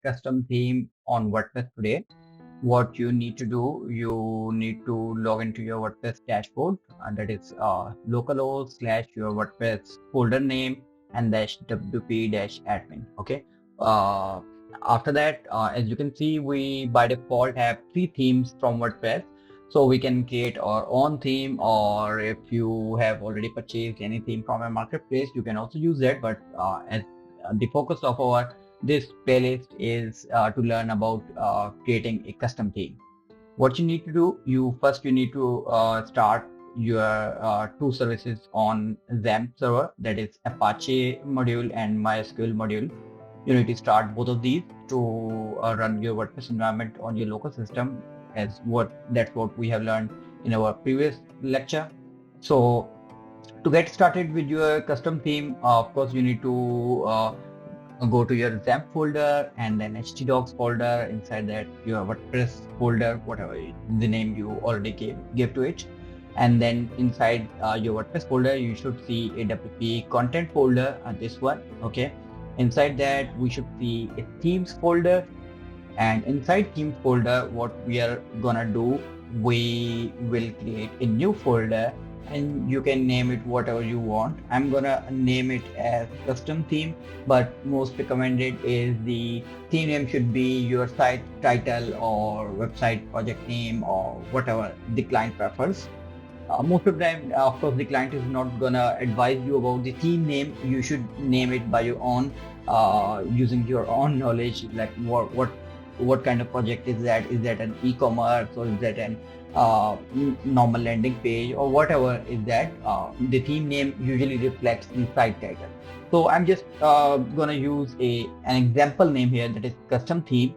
custom theme on WordPress today. What you need to do, you need to log into your WordPress dashboard, and that is localhost / your WordPress folder name and -wp-admin. Okay. Uh, After that, as you can see, we by default have 3 themes from WordPress. So we can create our own theme, or if you have already purchased any theme from a marketplace, you can also use that. But as the focus of our this playlist is to learn about creating a custom theme. What you need to do, you need to start your 2 services on XAMPP server, that is Apache module and MySQL module. You need to start both of these to run your WordPress environment on your local system, that's what we have learned in our previous lecture. So to get started with your custom theme, of course, you need to go to your XAMPP folder and then htdocs folder. Inside that, your WordPress folder, whatever the name you already gave to it. And then inside your WordPress folder, you should see a WP content folder, this one. Okay. Inside that, we should see a themes folder. And inside themes folder, what we are gonna do, we will create a new folder, and you can name it whatever you want. I'm gonna name it as custom theme, but most recommended is the theme name should be your site title or website project name or whatever the client prefers. Most of the time, of course, the client is not gonna advise you about the theme name. You should name it by your own, using your own knowledge, like what kind of project is that? Is that an e-commerce, or is that an normal landing page, or whatever is that? The theme name usually reflects the site title. So I'm just gonna use an example name here, that is custom theme.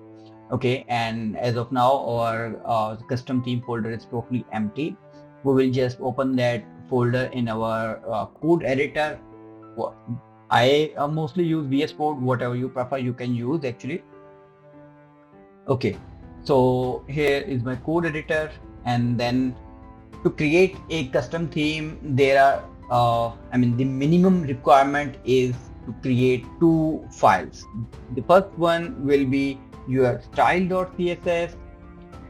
Okay, and as of now, our custom theme folder is totally empty. We will just open that folder in our code editor. I mostly use VS Code. Whatever you prefer, you can use actually. Okay, so here is my code editor, and then to create a custom theme, there are the minimum requirement is to create 2 files. The first one will be your style.css,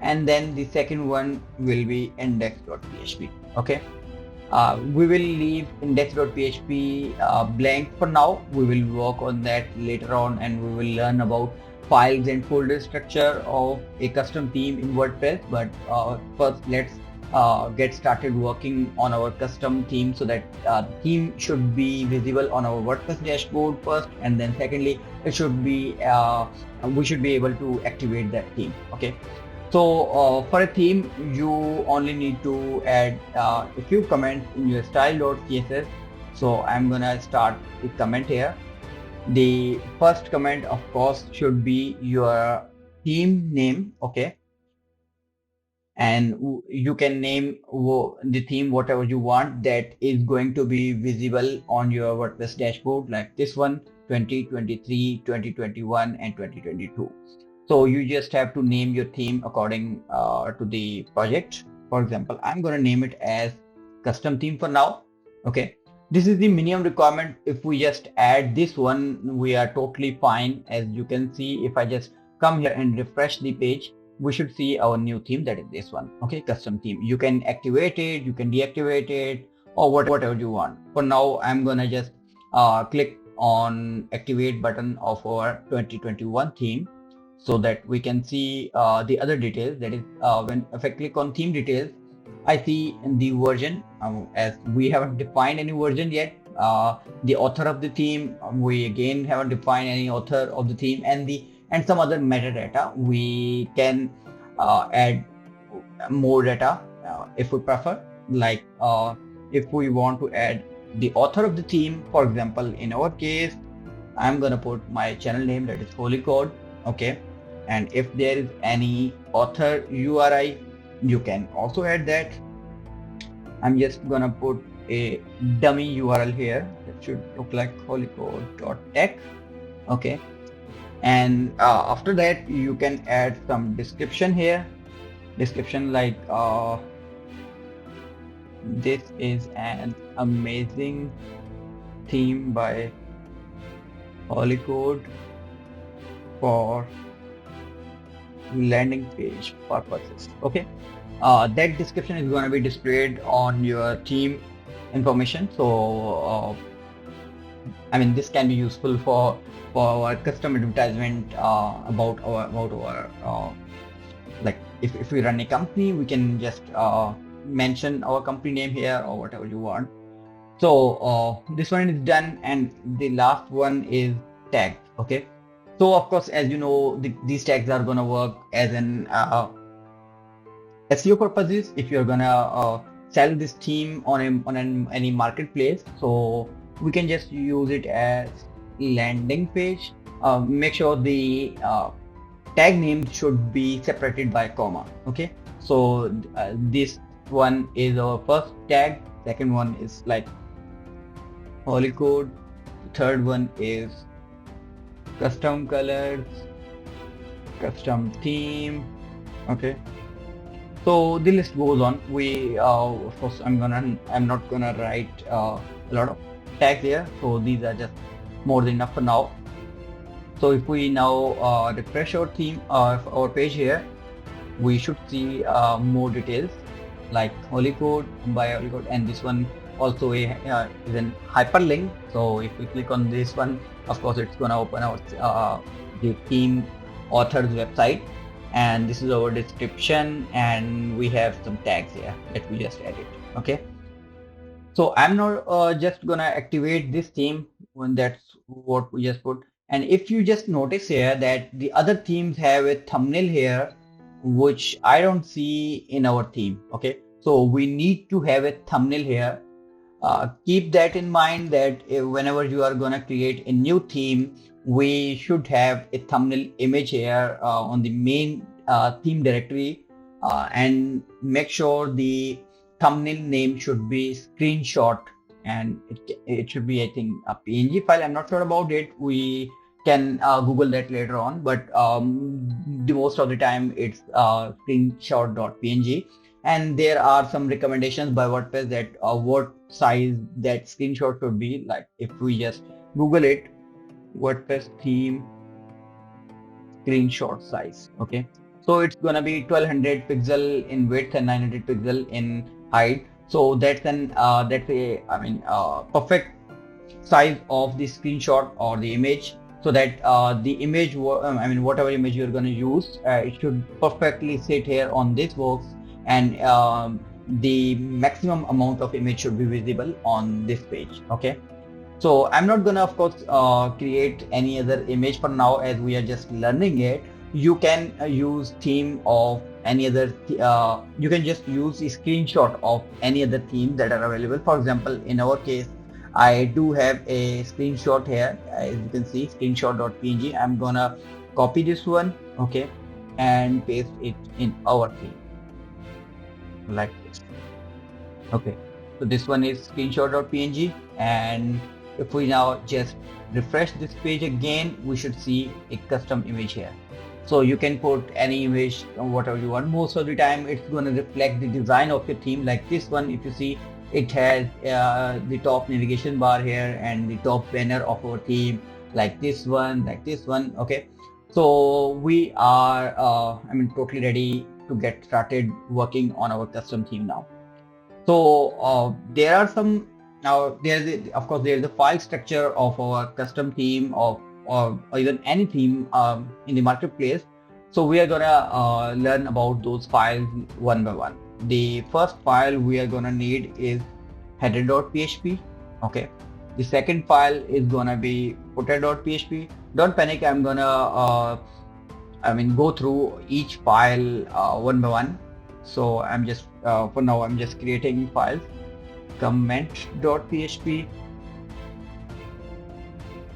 and then the second one will be index.php. Okay, we will leave index.php blank for now. We will work on that later on, and we will learn about files and folder structure of a custom theme in WordPress. But first, let's get started working on our custom theme, so that the theme should be visible on our WordPress dashboard first, and then secondly, it should be we should be able to activate that theme. Okay. So for a theme, you only need to add a few comments in your style.css. So I'm gonna start the comment here. The first comment, of course, should be your theme name. Okay, and you can name the theme whatever you want that is going to be visible on your WordPress dashboard, like this one: 2023, 2021, and 2022. So you just have to name your theme according to the project. For example, I'm going to name it as custom theme for now. Okay, this is the minimum requirement. If we just add this one, we are totally fine. As you can see, if I just come here and refresh the page, we should see our new theme, that is this one. Okay, custom theme. You can activate it, you can deactivate it, or whatever you want. For now, I'm going to just click on activate button of our 2021 theme, so that we can see the other details. That is, if I click on theme details, I see in the version, as we haven't defined any version yet. The author of the theme, we again haven't defined any author of the theme, and some other metadata. We can add more data if we prefer, like if we want to add the author of the theme. For example, in our case, I'm gonna put my channel name, that is Holy Code. Okay, and if there is any author URI, you can also add that. I'm just gonna put a dummy URL here that should look like holycode.tech. Okay, and after that, you can add some description here. Description like this is an amazing theme by Holy Code. for landing page purposes. Okay, that description is going to be displayed on your theme information. So I mean, this can be useful for our custom advertisement about our like if we run a company, we can just mention our company name here or whatever you want. So this one is done, and the last one is tags. Okay, so of course, as you know, these tags are gonna work as an SEO purposes. If you're gonna sell this theme on any marketplace, so we can just use it as landing page. Make sure the tag name should be separated by comma. Okay, so this one is our first tag. Second one is like holy code. Third one is custom colors, custom theme. Okay, so the list goes on. We of course I'm not gonna write a lot of tags here, so these are just more than enough for now. So if we now refresh our theme our page here, we should see more details like holy code, by holy code, and this one also is an hyperlink. So if we click on this one, of course it's gonna open our the theme author's website, and this is our description, and we have some tags here that we just added. Okay, so I'm not just gonna activate this theme when that's what we just put. And if you just notice here that the other themes have a thumbnail here, which I don't see in our theme. Okay, so we need to have a thumbnail here. Keep that in mind that whenever you are going to create a new theme, we should have a thumbnail image here on the main theme directory, and make sure the thumbnail name should be screenshot, and it should be, I think, a PNG file. I'm not sure about it. We can Google that later on, but the most of the time it's screenshot.png. And there are some recommendations by WordPress that what size that screenshot should be. Like if we just Google it, WordPress theme screenshot size. Okay, so it's gonna be 1200 pixel in width and 900 pixel in height. So that's a perfect size of the screenshot or the image, so that the image, whatever image you're going to use, it should perfectly sit here on this box, and the maximum amount of image should be visible on this page. Okay, so I'm not gonna, of course, create any other image for now, as we are just learning it. You can use theme of any other you can just use a screenshot of any other themes that are available. For example, in our case, I do have a screenshot here, as you can see, screenshot.png. I'm gonna copy this one, okay, and paste it in our theme like this. Okay, so this one is screenshot.png, and if we now just refresh this page again, we should see a custom image here. So you can put any image or whatever you want. Most of the time it's going to reflect the design of your theme. Like this one, if you see, it has the top navigation bar here and the top banner of our theme, like this one. Okay, so we are totally ready to get started working on our custom theme now. So there are some, now there's of course there's the file structure of our custom theme or even any theme in the marketplace. So we are gonna learn about those files one by one. The first file we are gonna need is header.php. Okay, the second file is gonna be footer.php. Don't panic, I'm gonna go through each file one by one. So I'm just for now I'm just creating files. Comment.php,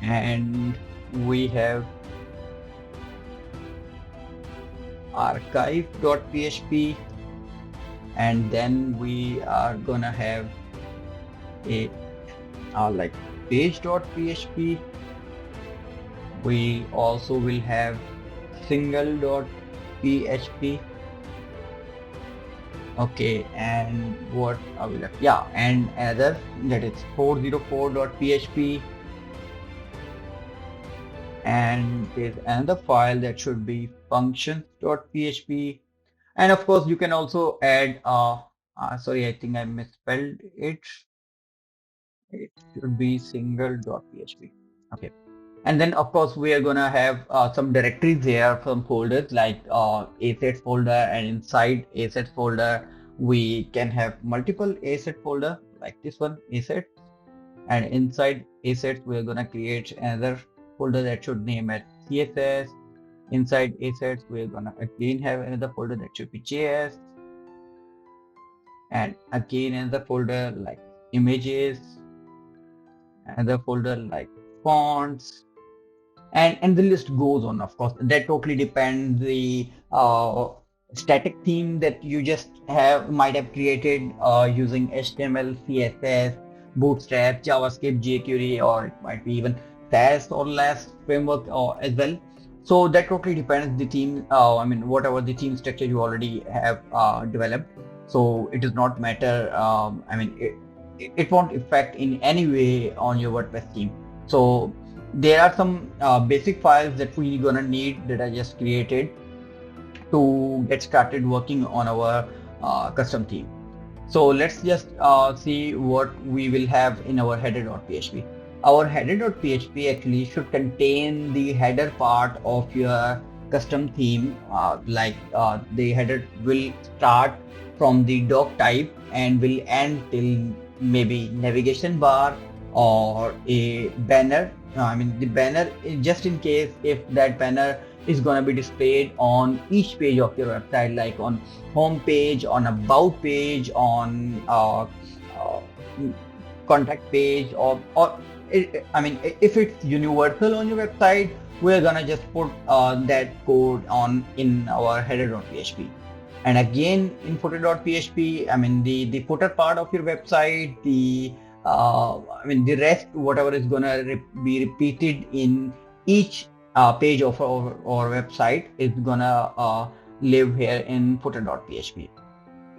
and we have archive.php, and then we are gonna have a like page.php. We also will have single.php. Okay, and what are we left? Yeah, and another, that is 404.php, and there's another file that should be functions.php. And of course, you can also add, sorry, I think I misspelled it. It should be single.php. Okay. And then of course we are gonna have some directories here, some folders like assets folder, and inside assets folder we can have multiple asset folder like this one, assets, and inside assets we are gonna create another folder that should name it CSS. Inside assets we are gonna again have another folder that should be JS, and again another folder like images, another folder like fonts, and the list goes on. Of course that totally depends the static theme that you just might have created using HTML, CSS, Bootstrap, JavaScript, jQuery, or it might be even Sass or less framework as well. So that totally depends the theme, I mean whatever the theme structure you already have developed. So it does not matter, I mean it won't affect in any way on your WordPress theme. So there are some basic files that we gonna need that I just created to get started working on our custom theme. So let's just see what we will have in our header.php. Our header.php actually should contain the header part of your custom theme, the header will start from the doc type and will end till maybe navigation bar or a banner. I mean the banner is just in case if that banner is going to be displayed on each page of your website, like on home page, on about page, on contact page, or I mean if it's universal on your website, we're gonna just put that code on in our header.php. And again in footer.php, I mean the footer part of your website, I mean the rest whatever is gonna be repeated in each page of our website is gonna live here in footer.php.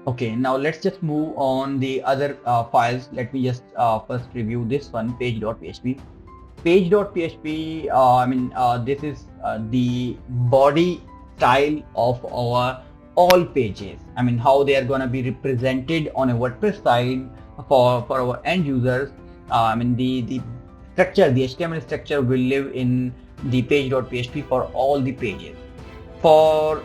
Okay, now let's just move on the other files. Let me just first review this one, page.php. Page.php, I mean this is the body style of our all pages. I mean how they are going to be represented on a WordPress site for our end users. I mean the structure, the HTML structure will live in the page.php for all the pages. For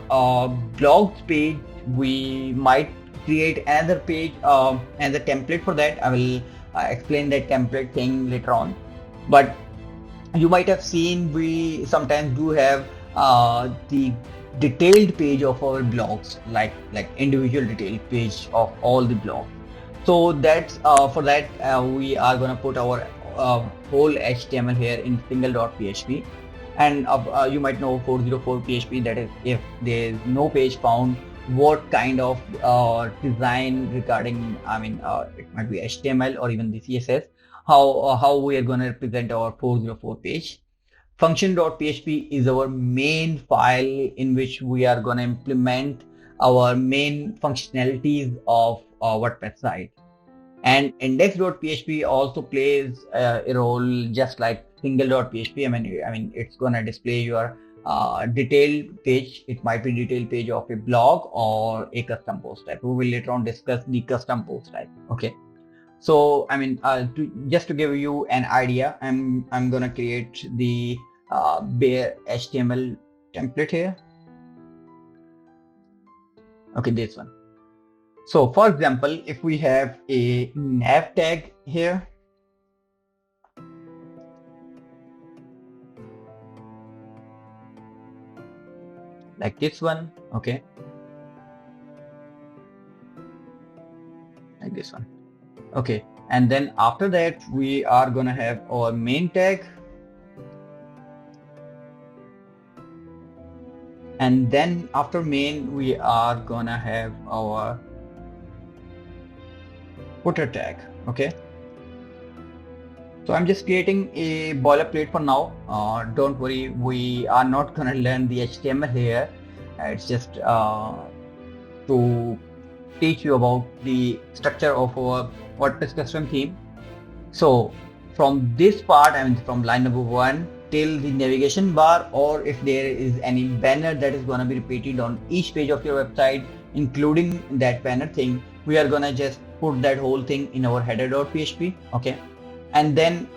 blogs page, we might create another page and the template for that. I will explain that template thing later on. But you might have seen we sometimes do have the detailed page of our blogs, like individual detailed page of all the blogs. So that's for that we are going to put our whole HTML here in single.php. And you might know 404 PHP, that is if there is no page found, what kind of design regarding, I mean it might be HTML or even the CSS, how we are going to represent our 404 page. Function.php is our main file in which we are going to implement our main functionalities of our WordPress site. And index.php also plays a role just like single.php. I mean it's gonna display your detailed page. It might be detailed page of a blog or a custom post type. We will later on discuss the custom post type. Okay, so I mean just to give you an idea, I'm gonna create the bare HTML template here. Okay, this one. So for example, if we have a nav tag here, like this one, okay, like this one, okay, and then after that we are gonna have our main tag, and then after main we are gonna have our footer tag. Okay, so I'm just creating a boilerplate for now. Don't worry, we are not gonna learn the HTML here. It's just to teach you about the structure of our WordPress custom theme. So from this part, I mean from line number 1 till the navigation bar, or if there is any banner that is gonna be repeated on each page of your website, including that banner thing, we are gonna just put that whole thing in our header.php. Okay, and then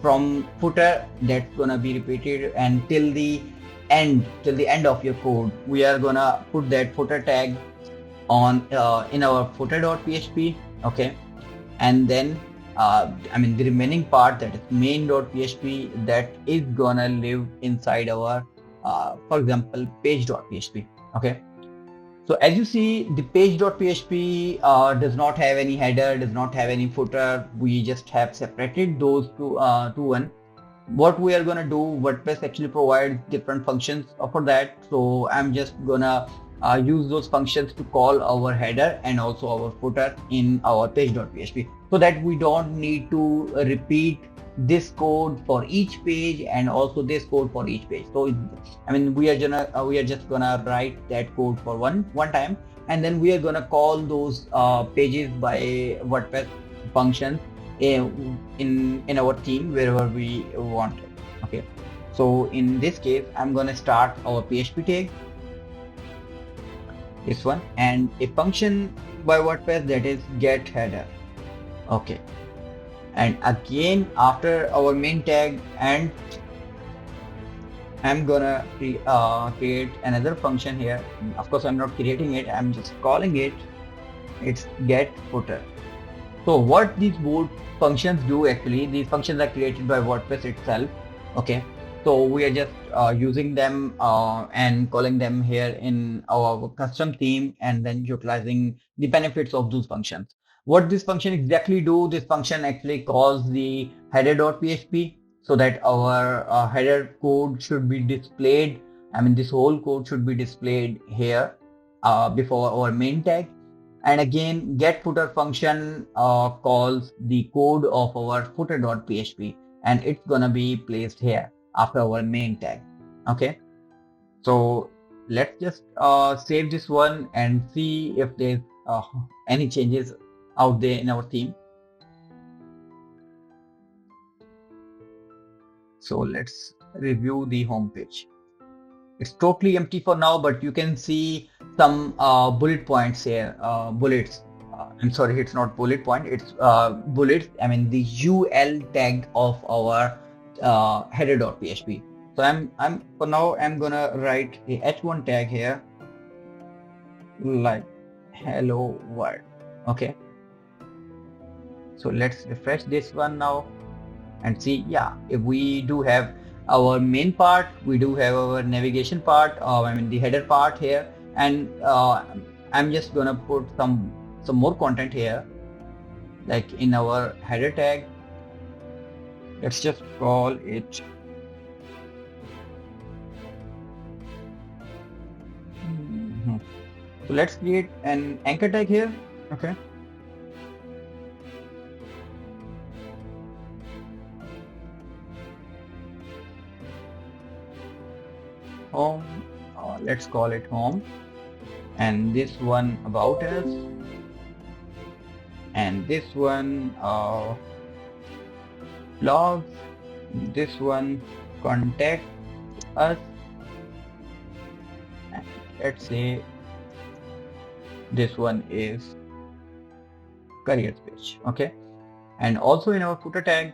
from footer, that's gonna be repeated, and till the end of your code, we are gonna put that footer tag on in our footer.php. Okay, and then the remaining part, that is main.php, that is gonna live inside our for example page.php. Okay, so as you see, the page.php does not have any header, does not have any footer. We just have separated those to one. What we are gonna do, WordPress actually provides different functions for that. So I'm just gonna use those functions to call our header and also our footer in our page.php, so that we don't need to repeat this code for each page and also this code for each page. So we are just gonna write that code for one time, and then we are gonna call those pages by WordPress functions in our theme wherever we want it. Okay, so in this case, I'm gonna start our PHP tag, this one, and a function by WordPress, that is get header. Okay, and again after our main tag, and I'm gonna create another function here. Of course, I'm not creating it, I'm just calling it. It's get footer. So what these both functions do, actually, these functions are created by WordPress itself. Okay, so we are just using them and calling them here in our custom theme, and then utilizing the benefits of those functions. What this function exactly do, this function actually calls the header.php, so that our header code should be displayed. This whole code should be displayed here before our main tag. And again, get footer function calls the code of our footer.php, and it's gonna be placed here after our main tag. Okay, so let's just save this one and see if there's any changes out there in our theme. So let's review the home page. It's totally empty for now, but you can see some bullet points here, bullets. I'm sorry, it's not bullet point, it's bullets. The UL tag of our header.php. So for now, I'm gonna write a h1 tag here, like hello world. Okay, so let's refresh this one now and see. Yeah, if we do have our main part, we do have our navigation part, the header part here, and I'm just gonna put some more content here, like in our header tag. Let's just call it so let's create an anchor tag here. Okay, home, let's call it home, and this one about us, and this one blogs, this one contact us, and let's say this one is career page. Okay, and also in our footer tag,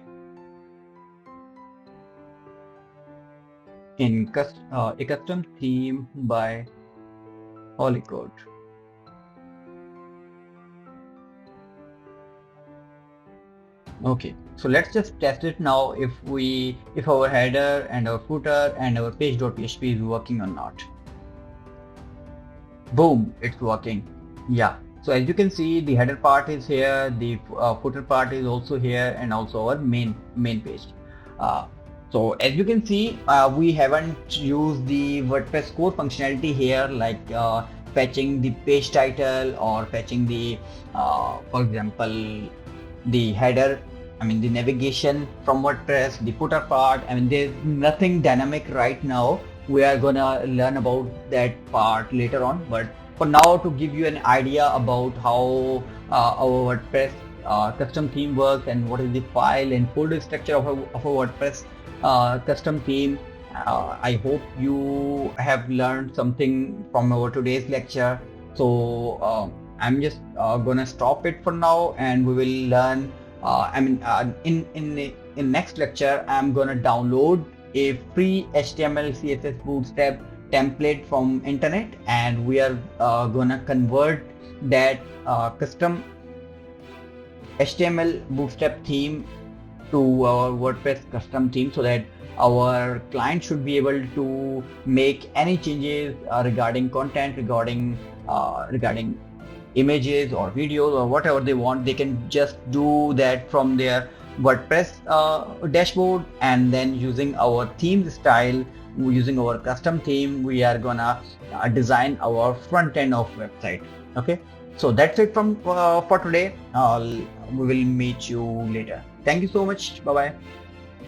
in a custom theme by Holycode. Okay, so let's just test it now, if our header and our footer and our page.php is working or not. Boom, it's working. Yeah, so as you can see, the header part is here, the footer part is also here, and also our main page. So as you can see, we haven't used the WordPress core functionality here, like fetching the page title or fetching the, for example, the header, the navigation from WordPress, the footer part. There's nothing dynamic right now. We are gonna learn about that part later on, but for now, to give you an idea about how our WordPress custom theme works and what is the file and folder structure of a WordPress custom theme. I hope you have learned something from our today's lecture. So I'm just gonna stop it for now, and we will learn. In next lecture, I'm gonna download a free HTML CSS Bootstrap template from internet, and we are gonna convert that custom HTML Bootstrap theme to our WordPress custom theme, so that our client should be able to make any changes regarding content, regarding images or videos or whatever they want. They can just do that from their WordPress dashboard, and then using our theme style, using our custom theme, we are gonna design our front end of website. Okay, so that's it from for today. We will meet you later. Thank you so much. Bye bye.